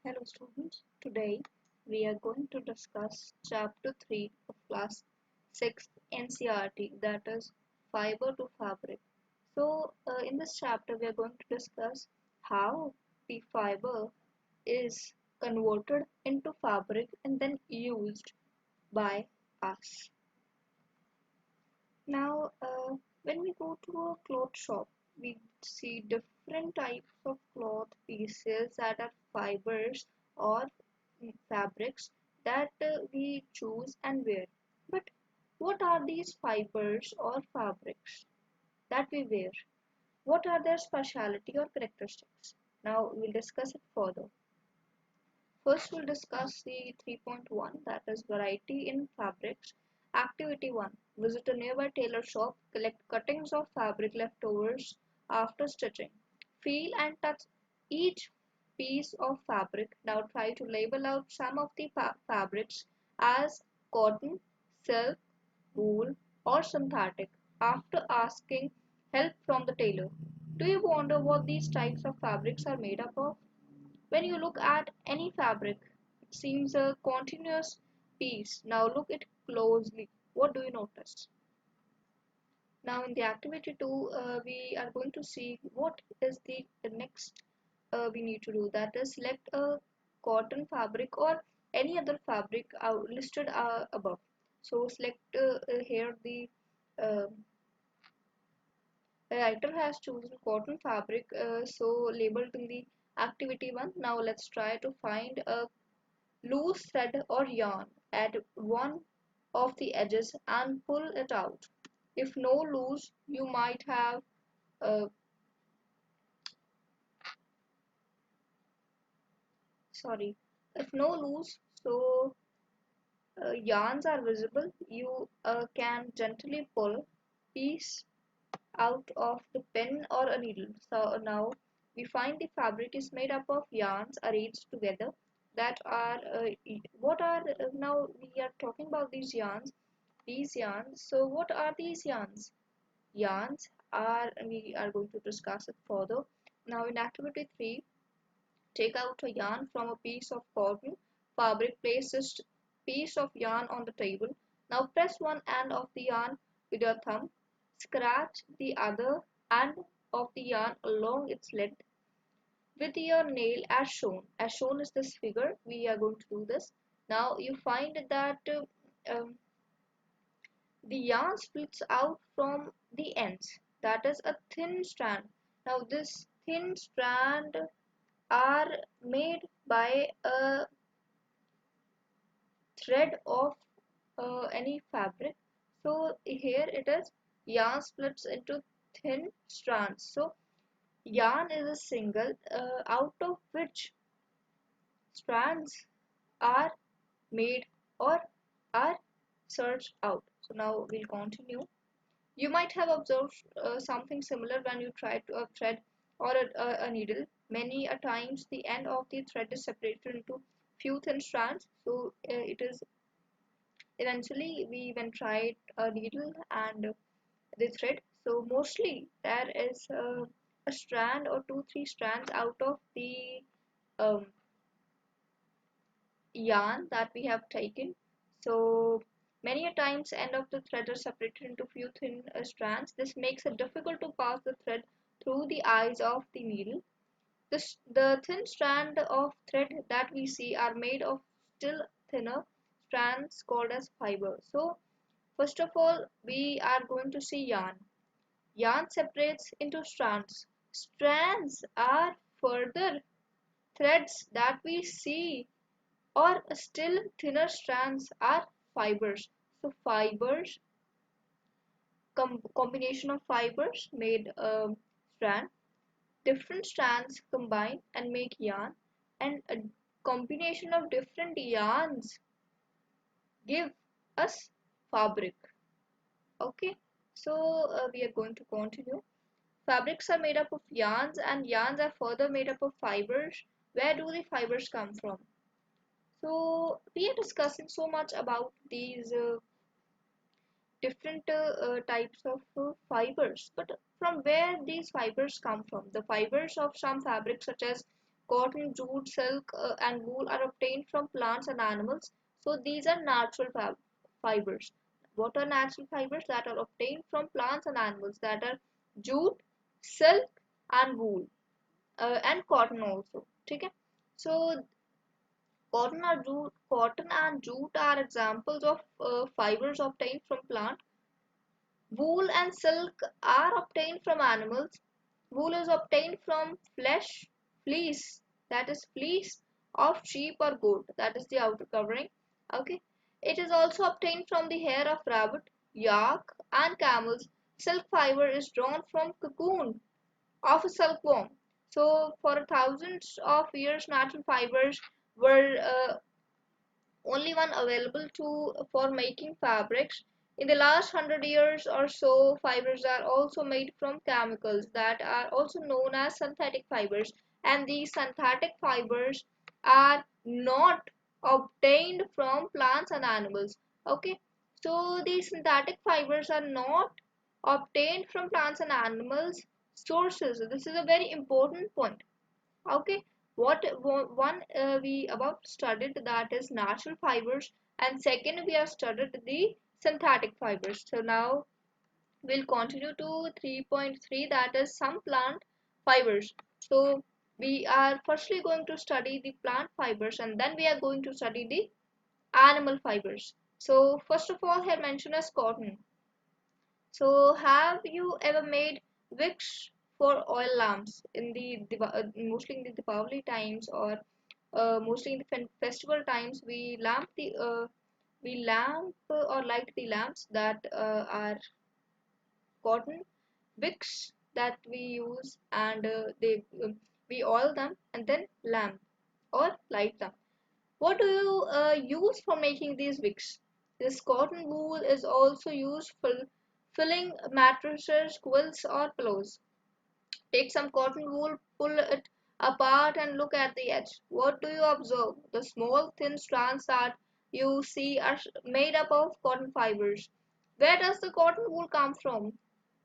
Hello students, today we are going to discuss chapter 3 of class 6 NCERT, that is fiber to fabric. In this chapter we are going to discuss how the fiber is converted into fabric and then used by us. When we go to a cloth shop, we see different types of cloth pieces that are fibers or fabrics that we choose and wear. But what are these fibers or fabrics that we wear? What are their speciality or characteristics? Now we'll discuss it further. First, we'll discuss the 3.1, that is variety in fabrics. Activity 1. Visit a nearby tailor shop, collect cuttings of fabric leftovers after stitching. Feel and touch each piece of fabric. Now try to label out some of the fabrics as cotton, silk, wool, or synthetic after asking help from the tailor. Do you wonder what these types of fabrics are made up of? When you look at any fabric, it seems a continuous piece. Now look at it closely. What do you notice? Now in the activity 2, we are going to see what is the next we need to do. That is select a cotton fabric or any other fabric listed above. So select here uh, the writer has chosen cotton fabric, so labeled in the activity 1. Now let's try to find a loose thread or yarn at one of the edges and pull it out. If no loose, you might have uh, sorry. If no loose, so yarns are visible, you can gently pull piece out of the pen or a needle. So now we find the fabric is made up of yarns arranged together that are what are now we are talking about these yarns. So what are these yarns? Yarns are, we are going to discuss it further. Now in activity 3, take out a yarn from a piece of cotton fabric, place this piece of yarn on the table. Now press one end of the yarn with your thumb, scratch the other end of the yarn along its length with your nail as shown. As shown is this figure, we are going to do this. Now you find that the yarn splits out from the ends. That is a thin strand. Now this thin strand are made by a thread of any fabric. So here it is yarn splits into thin strands. So yarn is a single out of which strands are made or are searched out. So now we'll continue. You might have observed something similar when you try to thread or a needle. Many a times the end of the thread is separated into few thin strands. So it is eventually we even tried a needle and the thread. So mostly there is a strand or two, three strands out of the um, yarn that we have taken. So many a times end of the thread are separated into few thin strands. This makes it difficult to pass the thread through the eyes of the needle. The thin strand of thread that we see are made of still thinner strands called as fiber. So first of all, we are going to see yarn. Yarn separates into strands. Strands are further threads that we see, or still thinner strands are fibers. So fibers, combination of fibers made a strand. Different strands combine and make yarn, and a combination of different yarns give us fabric. Okay, so we are going to continue. Fabrics are made up of yarns, and yarns are further made up of fibers. Where do the fibers come from? So we are discussing so much about these different types of fibers, but from where these fibers come from? The fibers of some fabrics such as cotton, jute, silk, and wool are obtained from plants and animals. So these are natural fibers. What are natural fibers? That are obtained from plants and animals, that are jute, silk, and wool, and cotton also. Okay. So cotton and jute are examples of fibers obtained from plant. Wool and silk are obtained from animals. Wool is obtained from fleece, that is fleece of sheep or goat, that is the outer covering. Okay. It is also obtained from the hair of rabbit, yak, and camels. Silk fiber is drawn from cocoon of a silkworm. So for thousands of years, natural fibers were only one available to for making fabrics. In the last 100 years or so, fibers are also made from chemicals that are also known as synthetic fibers, and these synthetic fibers are not obtained from plants and animals. Okay, so these synthetic fibers are not obtained from plants and animals sources. This is a very important point. Okay, one we above studied, that is natural fibers, and second we have studied the synthetic fibers. So now we'll continue to 3.3, that is some plant fibers. So we are firstly going to study the plant fibers, and then we are going to study the animal fibers. So first of all, here mentioned as cotton. So, have you ever made wicks for oil lamps in the mostly in the Diwali times, or mostly in the festival times? We lamp or light the lamps that are cotton wicks that we use, and we oil them and then lamp or light them. What do you use for making these wicks? This cotton wool is also used for filling mattresses, quilts, or pillows. Take some cotton wool, pull it apart, and look at the edge. What do you observe? The small, thin strands that you see are made up of cotton fibers. Where does the cotton wool come from?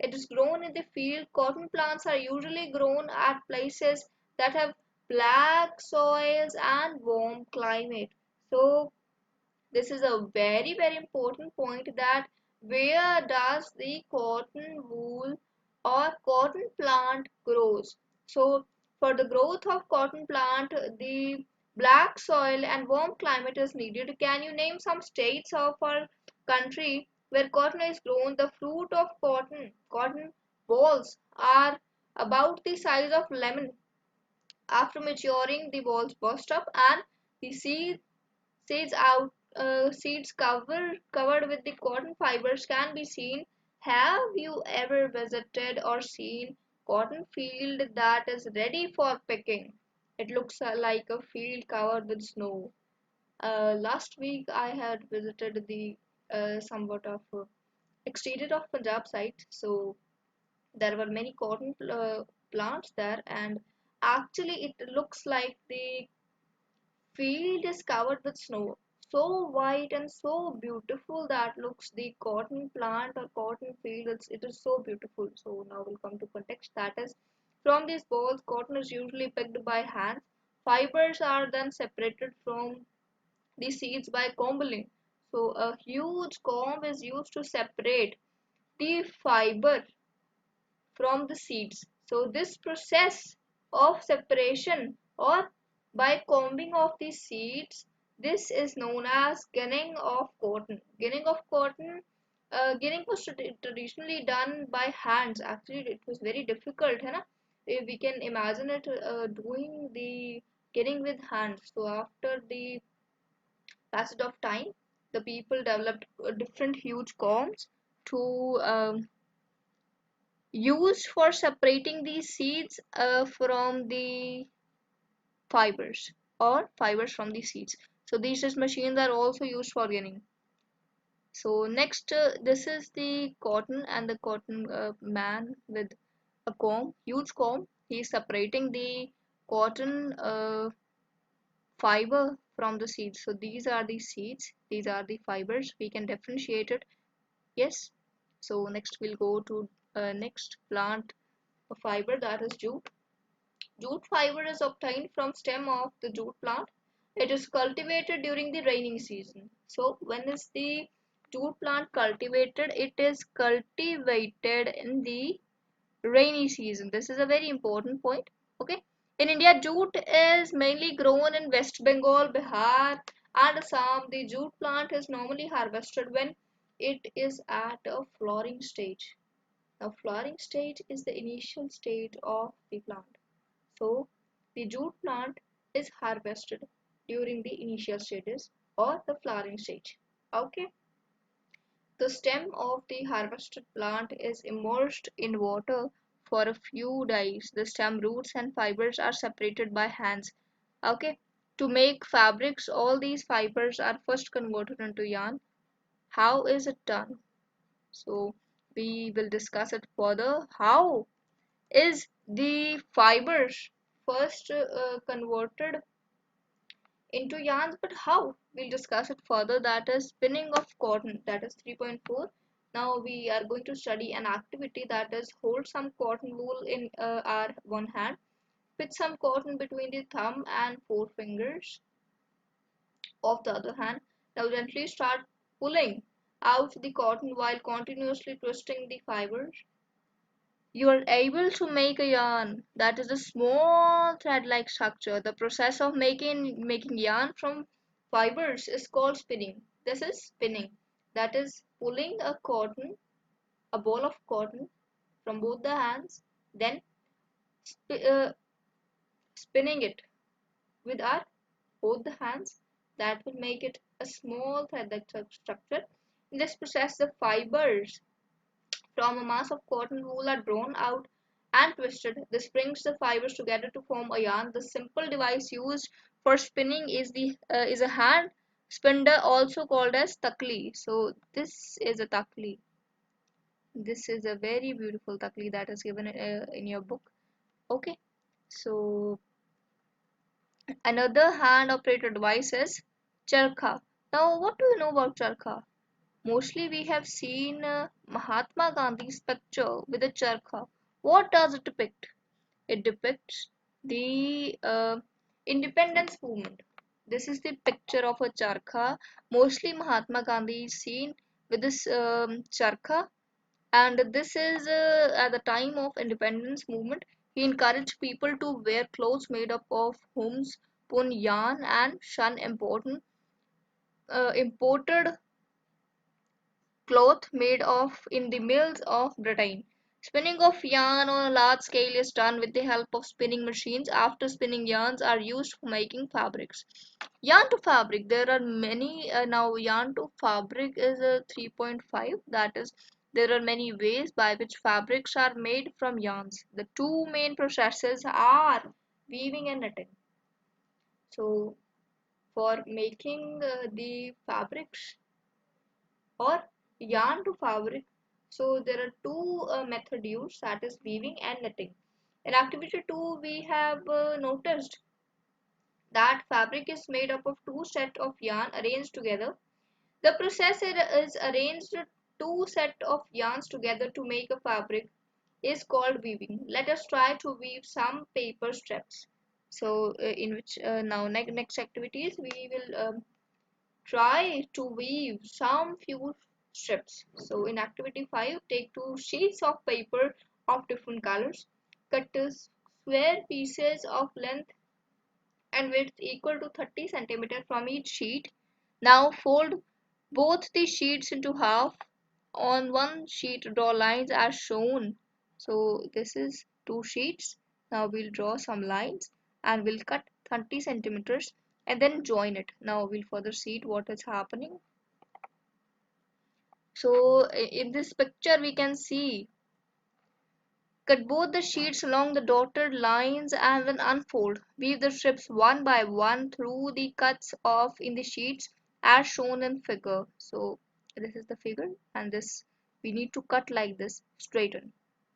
It is grown in the field. Cotton plants are usually grown at places that have black soils and warm climate. So this is a very important point, that where does the cotton wool or cotton plant grows. So for the growth of cotton plant, the black soil and warm climate is needed. Can you name some states of our country where cotton is grown? The fruit of cotton balls are about the size of lemon. After maturing, the balls burst up and the seeds covered with the cotton fibers can be seen. Have you ever visited or seen cotton field that is ready for picking? It looks like a field covered with snow. Last week I had visited the somewhat of exterior of Punjab site. So there were many cotton plants there, and actually it looks like the field is covered with snow. So white and so beautiful that looks the cotton plant or cotton field. It is so beautiful. So now we'll come to context. That is, from these balls, cotton is usually picked by hand. Fibers are then separated from the seeds by combing. So a huge comb is used to separate the fiber from the seeds. So this process of separation or by combing of the seeds, this is known as ginning of cotton. Ginning was traditionally done by hands. Actually, it was very difficult, है ना? We can imagine it doing the ginning with hands. So after the passage of time, the people developed different huge combs to used for separating the seeds from the fibers, or fibers from the seeds. So these machines are also used for ginning. So next, this is the cotton, and the cotton man with a comb, huge comb. He is separating the cotton fiber from the seeds. So these are the seeds, these are the fibers. We can differentiate it. Yes. So next we'll go to next plant fiber, that is jute. Jute fiber is obtained from stem of the jute plant. It is cultivated during the rainy season. So when is the jute plant cultivated? It is cultivated in the rainy season. This is a very important point. Okay. In India, jute is mainly grown in West Bengal, Bihar, and Assam. The jute plant is normally harvested when it is at a flowering stage. Now, flowering stage is the initial stage of the plant. So, the jute plant is harvested during the initial stages or the flowering stage. Okay. The stem of the harvested plant is immersed in water for a few days. The stem roots and fibers are separated by hands. Okay. To make fabrics, all these fibers are first converted into yarn. How is it done? So we will discuss it further. How is the fibers first converted into yarns, but how? We'll discuss it further. That is spinning of cotton, that is 3.4. Now we are going to study an activity, that is hold some cotton wool in our one hand, put some cotton between the thumb and four fingers of the other hand. Now gently start pulling out the cotton while continuously twisting the fibers. You are able to make a yarn that is a small thread-like structure. The process of making yarn from fibers is called spinning. This is spinning. That is pulling a ball of cotton from both the hands, then sp spinning it with our both the hands. That will make it a small thread-like structure. In this process, the fibers from a mass of cotton wool are drawn out and twisted. This brings the fibers together to form a yarn. The simple device used for spinning is a hand spindle, also called as takli. So this is a takli. This is a very beautiful takli that is given in your book. Okay. So another hand operated device is charkha. Now what do you know about charkha? Mostly we have seen Mahatma Gandhi's picture with a charkha. What does it depict? It depicts the independence movement. This is the picture of a charkha. Mostly Mahatma Gandhi is seen with this charkha, and this is at the time of independence movement. He encouraged people to wear clothes made up of homespun yarn and shun imported cloth made of in the mills of Britain. Spinning of yarn on a large scale is done with the help of spinning machines. After spinning, yarns are used for making fabrics. Yarn to fabric. There are many now. Yarn to fabric is a 3.5. That is, there are many ways by which fabrics are made from yarns. The two main processes are weaving and knitting. So, for making the fabrics or yarn to fabric. So there are two method used, that is weaving and knitting. In activity 2 we have noticed that fabric is made up of two sets of yarn arranged together. The process is arranged two sets of yarns together to make a fabric is called weaving. Let us try to weave some paper strips. So in which now next activities we will try to weave some few strips. So in activity 5, take two sheets of paper of different colors, cut square pieces of length and width equal to 30 centimeters from each sheet. Now fold both the sheets into half. On one sheet draw lines as shown. So this is two sheets. Now we'll draw some lines and we'll cut 30 centimeters and then join it. Now we'll further see what is happening. So in this picture we can see, cut both the sheets along the dotted lines and then unfold. Weave the strips one by one through the cuts off in the sheets as shown in figure. So this is the figure and this we need to cut like this, straighten.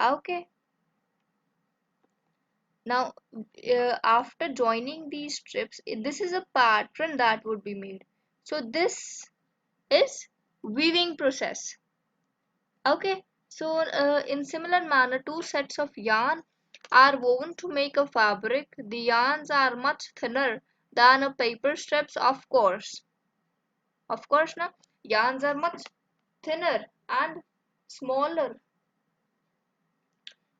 Okay. Now after joining these strips, this is a pattern that would be made. So this is weaving process. Okay, so in similar manner, two sets of yarn are woven to make a fabric, the yarns are much thinner than a paper strips, of course. Of course, na, yarns are much thinner and smaller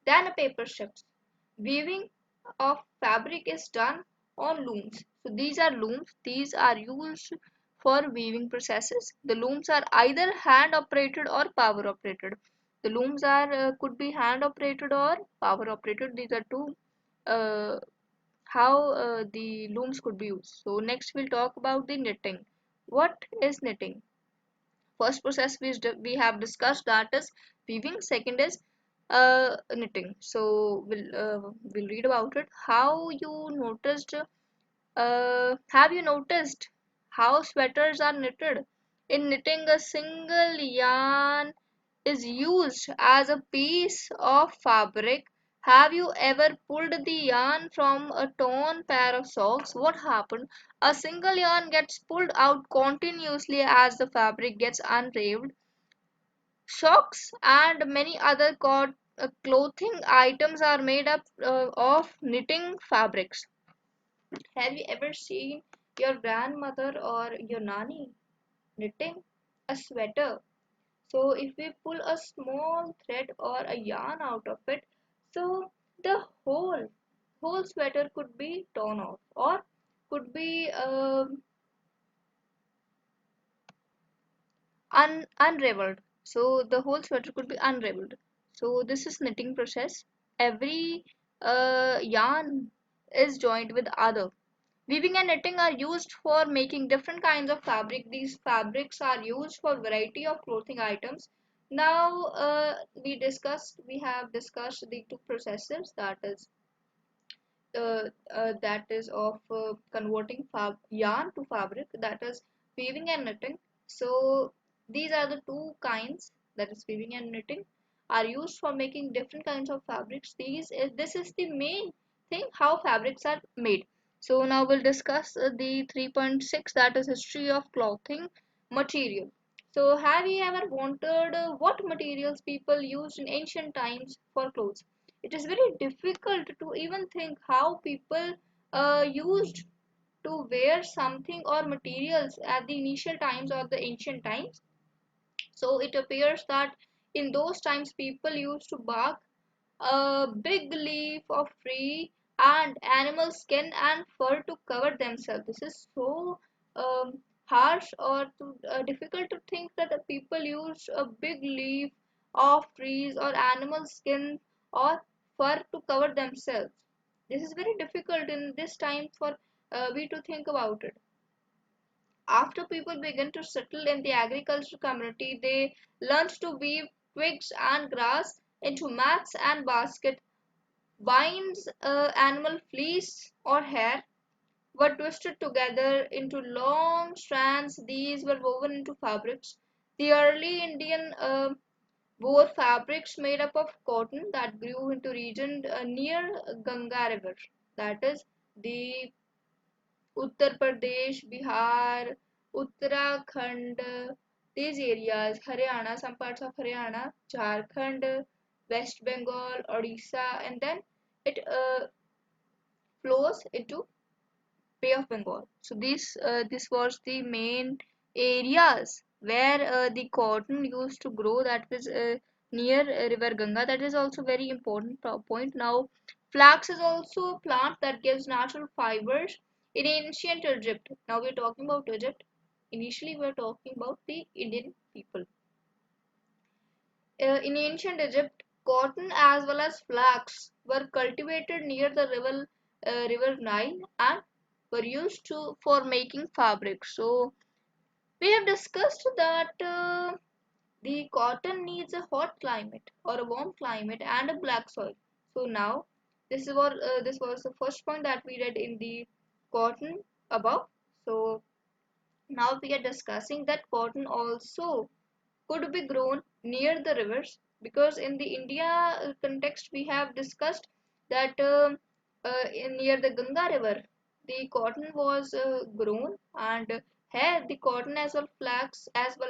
than a paper strips. Weaving of fabric is done on looms. So these are looms. These are used for weaving processes. The looms are either hand operated or power operated. The looms are could be hand operated or power operated. These are two uh, how the looms could be used. So next we'll talk about the knitting. What is knitting? First process we have discussed, that is weaving. Second is knitting. So we'll read about it. How you noticed have you noticed how sweaters are knitted? In knitting, a single yarn is used as a piece of fabric. Have you ever pulled the yarn from a torn pair of socks? What happened? A single yarn gets pulled out continuously as the fabric gets unravelled. Socks and many other clothing items are made up of knitting fabrics. Have you ever seen your grandmother or your nanny knitting a sweater? So if we pull a small thread or a yarn out of it, so the whole sweater could be torn off or could be unraveled. So the whole sweater could be unraveled. So this is knitting process. Every yarn is joined with other. Weaving and knitting are used for making different kinds of fabric. These fabrics are used for variety of clothing items. Now we have discussed the two processes, that is of converting yarn to fabric, that is weaving and knitting. So these are the two kinds, that is weaving and knitting, are used for making different kinds of fabrics. This is the main thing how fabrics are made. So now we'll discuss the 3.6, that is history of clothing material. So have you ever wondered what materials people used in ancient times for clothes? It is very difficult to even think how people used to wear something or materials at the initial times or the ancient times. So it appears that in those times people used to bark a big leaf of tree and animal skin and fur to cover themselves. This is so harsh or difficult to think that the people used a big leaf of trees or animal skin or fur to cover themselves. This is very difficult in this time for we to think about it. After people began to settle in the agricultural community, they learned to weave twigs and grass into mats and baskets. Binds, animal fleece or hair were twisted together into long strands. These were woven into fabrics. The early Indian wore fabrics made up of cotton that grew into region near Ganga River. That is the Uttar Pradesh, Bihar, Uttarakhand, these areas, Haryana, some parts of Haryana, Jharkhand, West Bengal, Odisha, and then it flows into Bay of Bengal. So this was the main areas where the cotton used to grow. That was near River Ganga. That is also very important point. Now, flax is also a plant that gives natural fibers in ancient Egypt. Now we are talking about Egypt. Initially, we are talking about the Indian people. In ancient Egypt, cotton as well as flax were cultivated near the river Nile and were used for making fabric. So we have discussed that the cotton needs a hot climate or a warm climate and a black soil. So now this was the first point that we read in the cotton above. So now we are discussing that cotton also could be grown near the rivers, because in the India context we have discussed that near the Ganga river the cotton was grown, and here the cotton as well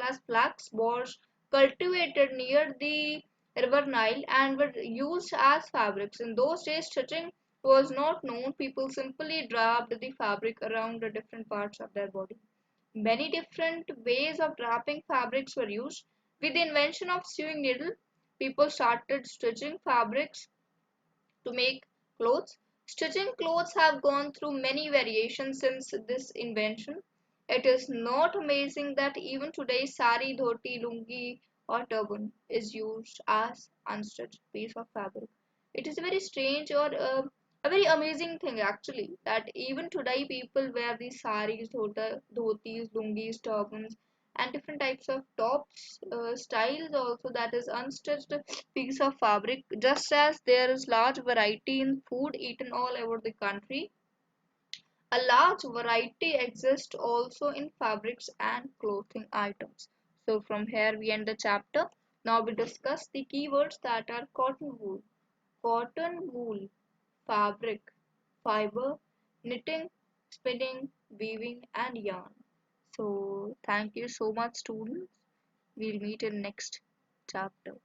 as flax was cultivated near the River Nile and were used as fabrics. In those days, stitching was not known. People simply wrapped the fabric around the different parts of their body. Many different ways of wrapping fabrics were used. With the invention of sewing needle, people started stitching fabrics to make clothes. Stitching clothes have gone through many variations since this invention. It is not amazing that even today sari, dhoti, lungi or turban is used as unstitched piece of fabric. It is a very strange or a very amazing thing actually that even today people wear these saris, dhotis, lungis, turbans and different types of tops styles also that is unstitched piece of fabric. Just as there is large variety in food eaten all over the country, a large variety exists also in fabrics and clothing items. So from here we end the chapter. Now we discuss the keywords that are cotton wool, fabric, fiber, knitting, spinning, weaving and yarn. So thank you so much students. We'll meet in next chapter.